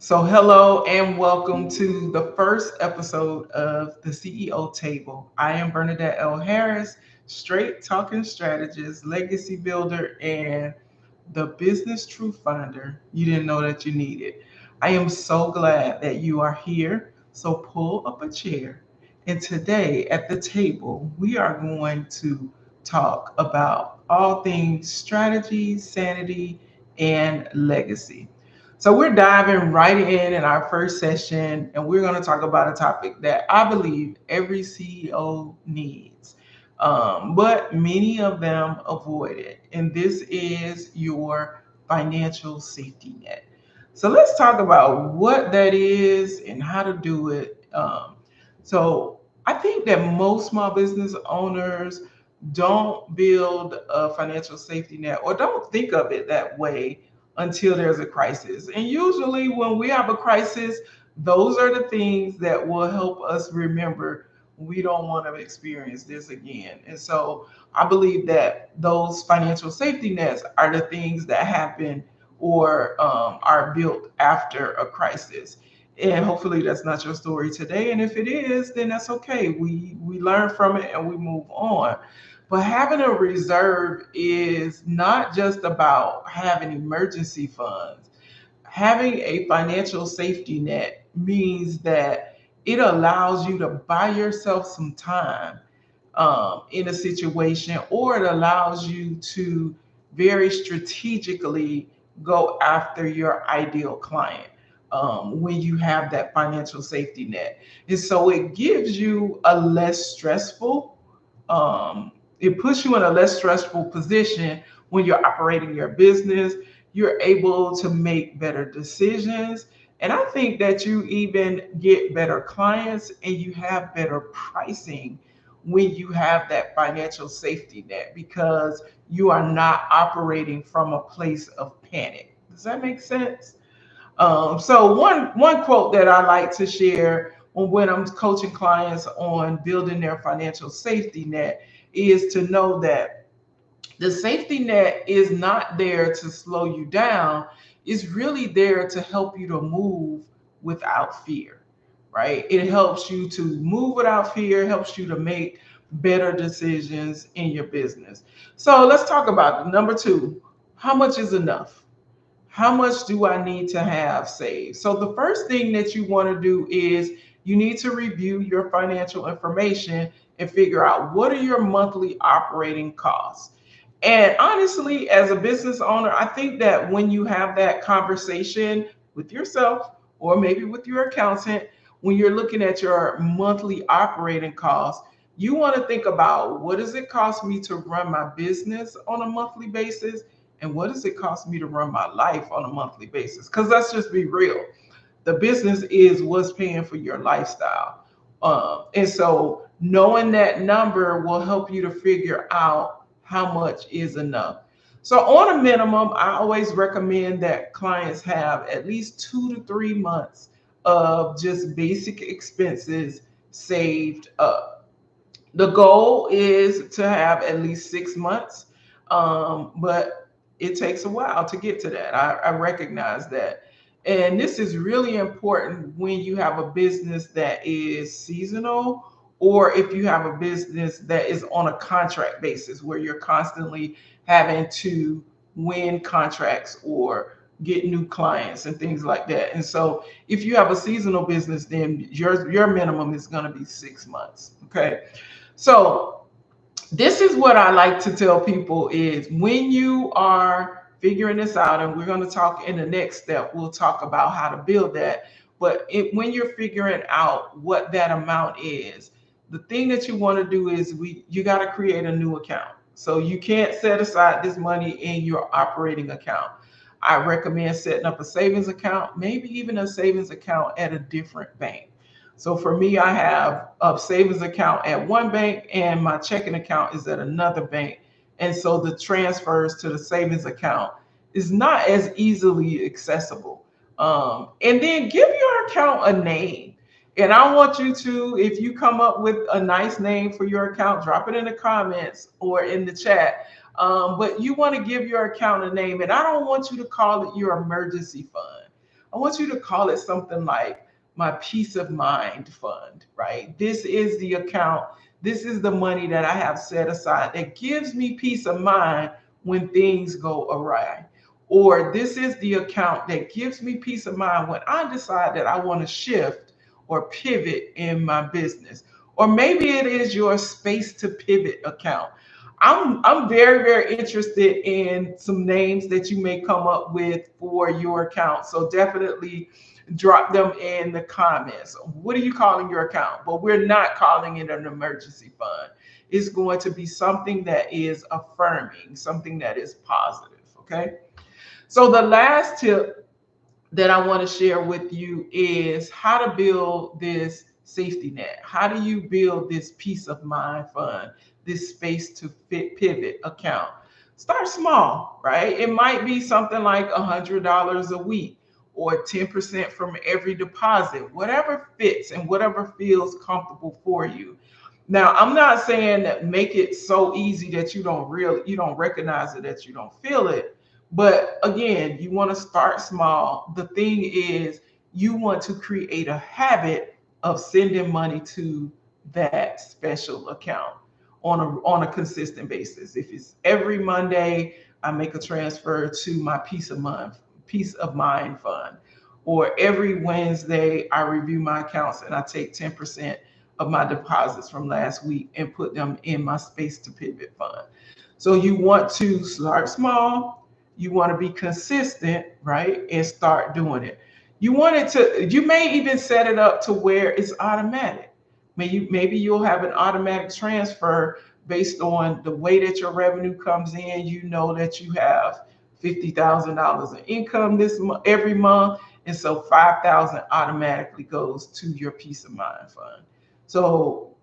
So, hello and welcome to the first episode of the CEO Table. I am Bernadette L. Harris, straight talking strategist, legacy builder, and the business truth finder you didn't know that you needed. I am so glad that you are here. So, pull up a chair. And today at the table, we are going to talk about all things strategy, sanity, and legacy. So we're diving right in our first session, and we're going to talk about a topic that I believe every CEO needs, but many of them avoid it. And this is your financial safety net. So let's talk about what that is and how to do it. So I think that most small business owners don't build a financial safety net or don't think of it that way until there's a crisis. And usually, when we have a crisis, those are the things that will help us remember we don't want to experience this again. And so, I believe that those financial safety nets are the things that happen or are built after a crisis. And hopefully, that's not your story today. And if it is, then that's okay. We learn from it and we move on. But having a reserve is not just about having emergency funds. Having a financial safety net means that it allows you to buy yourself some time in a situation, or it allows you to very strategically go after your ideal client when you have that financial safety net. And so it gives you a less stressful um, it puts you in a less stressful position when you're operating your business. You're able to make better decisions. And I think that you even get better clients and you have better pricing when you have that financial safety net because you are not operating from a place of panic. Does that make sense? So one quote that I like to share when I'm coaching clients on building their financial safety net is to know that the safety net is not there to slow you down. It's really there to help you to move without fear, right? It helps you to move without fear, helps you to make better decisions in your business. So let's talk about it. Number two, how much is enough? How much do I need to have saved? So the first thing that you want to do is you need to review your financial information and figure out what are your monthly operating costs. And honestly, as a business owner, I think that when you have that conversation with yourself or maybe with your accountant, when you're looking at your monthly operating costs, you want to think about what does it cost me to run my business on a monthly basis and what does it cost me to run my life on a monthly basis? Because let's just be real. The business is what's paying for your lifestyle. And so knowing that number will help you to figure out how much is enough. So, on a minimum, I always recommend that clients have at least 2 to 3 months of just basic expenses saved up. The goal is to have at least 6 months, but it takes a while to get to that. I recognize that. And this is really important when you have a business that is seasonal or if you have a business that is on a contract basis where you're constantly having to win contracts or get new clients and things like that. And so if you have a seasonal business, then your minimum is going to be 6 months. Okay. So this is what I like to tell people is when you are figuring this out, and we're going to talk in the next step, we'll talk about how to build that. But when you're figuring out what that amount is, the thing that you want to do is you got to create a new account. So you can't set aside this money in your operating account. I recommend setting up a savings account, maybe even a savings account at a different bank. So for me, I have a savings account at one bank and my checking account is at another bank. And so the transfers to the savings account is not as easily accessible. And then give your account a name. And I want you to, if you come up with a nice name for your account, drop it in the comments or in the chat. But you want to give your account a name, and I don't want you to call it your emergency fund. I want you to call it something like my peace of mind fund, right? This is the account, this is the money that I have set aside that gives me peace of mind when things go awry. Or this is the account that gives me peace of mind when I decide that I want to shift or pivot in my business. Or maybe it is your space to pivot account. I'm very, very interested in some names that you may come up with for your account. So definitely drop them in the comments. What are you calling your account? But we're not calling it an emergency fund. It's going to be something that is affirming, something that is positive. Okay. So the last tip that I want to share with you is how to build this safety net. How do you build this peace of mind fund, this space to pivot account? Start small, right? It might be something like $100 a week or 10% from every deposit, whatever fits and whatever feels comfortable for you. Now, I'm not saying that make it so easy that you don't recognize it, that you don't feel it. But again, you want to start small. The thing is, you want to create a habit of sending money to that special account on a consistent basis. If it's every Monday, I make a transfer to my peace of mind fund. Or every Wednesday, I review my accounts and I take 10% of my deposits from last week and put them in my space to pivot fund. So you want to start small, you want to be consistent, right? And start doing it. You may even set it up to where it's automatic. Maybe you'll have an automatic transfer based on the way that your revenue comes in. You know that you have $50,000 in income every month, and so 5,000 automatically goes to your peace of mind fund. So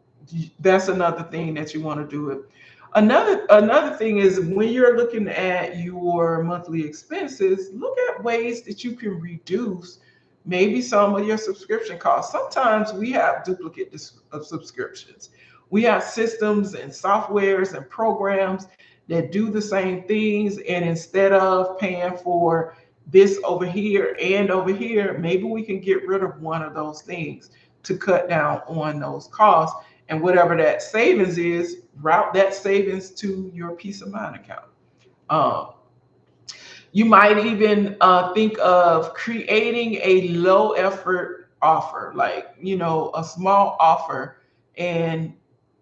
that's another thing that you want to do. Another thing is when you're looking at your monthly expenses, look at ways that you can reduce maybe some of your subscription costs. Sometimes we have duplicate of subscriptions. We have systems and softwares and programs that do the same things, and instead of paying for this over here, maybe we can get rid of one of those things to cut down on those costs. And whatever that savings is, route that savings to your peace of mind account. Um, you might even think of creating a low effort offer, like, a small offer, and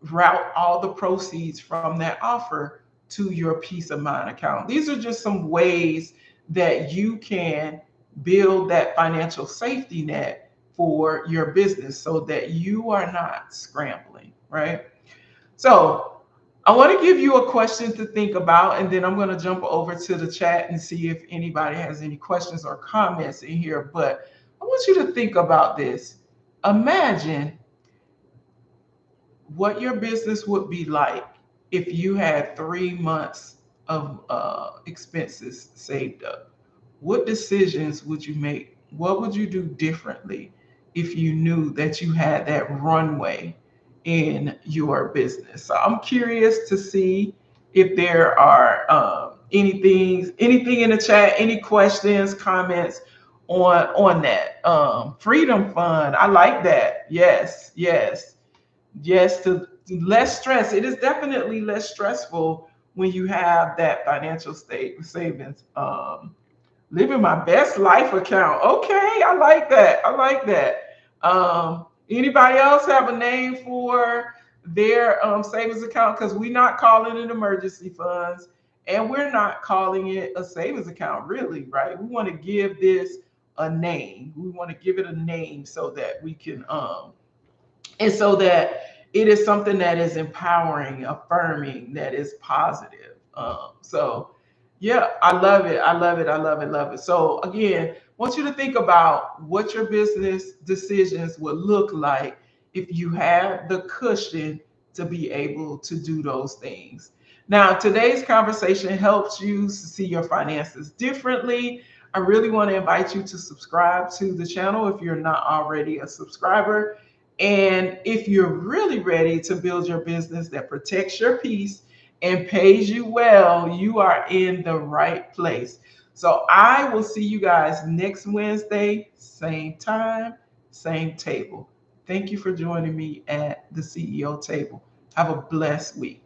route all the proceeds from that offer to your peace of mind account. These are just some ways that you can build that financial safety net for your business so that you are not scrambling, right? So I want to give you a question to think about, and then I'm going to jump over to the chat and see if anybody has any questions or comments in here. But I want you to think about this. Imagine what your business would be like if you had 3 months of expenses saved up. What decisions would you make? What would you do differently if you knew that you had that runway in your business? So I'm curious to see if there are anything in the chat, any questions, comments on that. Freedom Fund, I like that. Yes, yes, yes. To less stress. It is definitely less stressful when you have that financial state savings. Living my best life account. Okay, I like that. I like that. Anybody else have a name for their savings account? Because we're not calling it emergency funds, and we're not calling it a savings account, really, right? We want to give this a name. We want to give it a name so that we can and so that it is something that is empowering, affirming, that is positive. So yeah, I love it. I love it. I love it. Love it. So again, I want you to think about what your business decisions would look like if you have the cushion to be able to do those things. Now, today's conversation helps you to see your finances differently. I really want to invite you to subscribe to the channel if you're not already a subscriber. And if you're really ready to build your business that protects your peace and pays you well, you are in the right place. So I will see you guys next Wednesday, same time, same table. Thank you for joining me at the CEO table. Have a blessed week.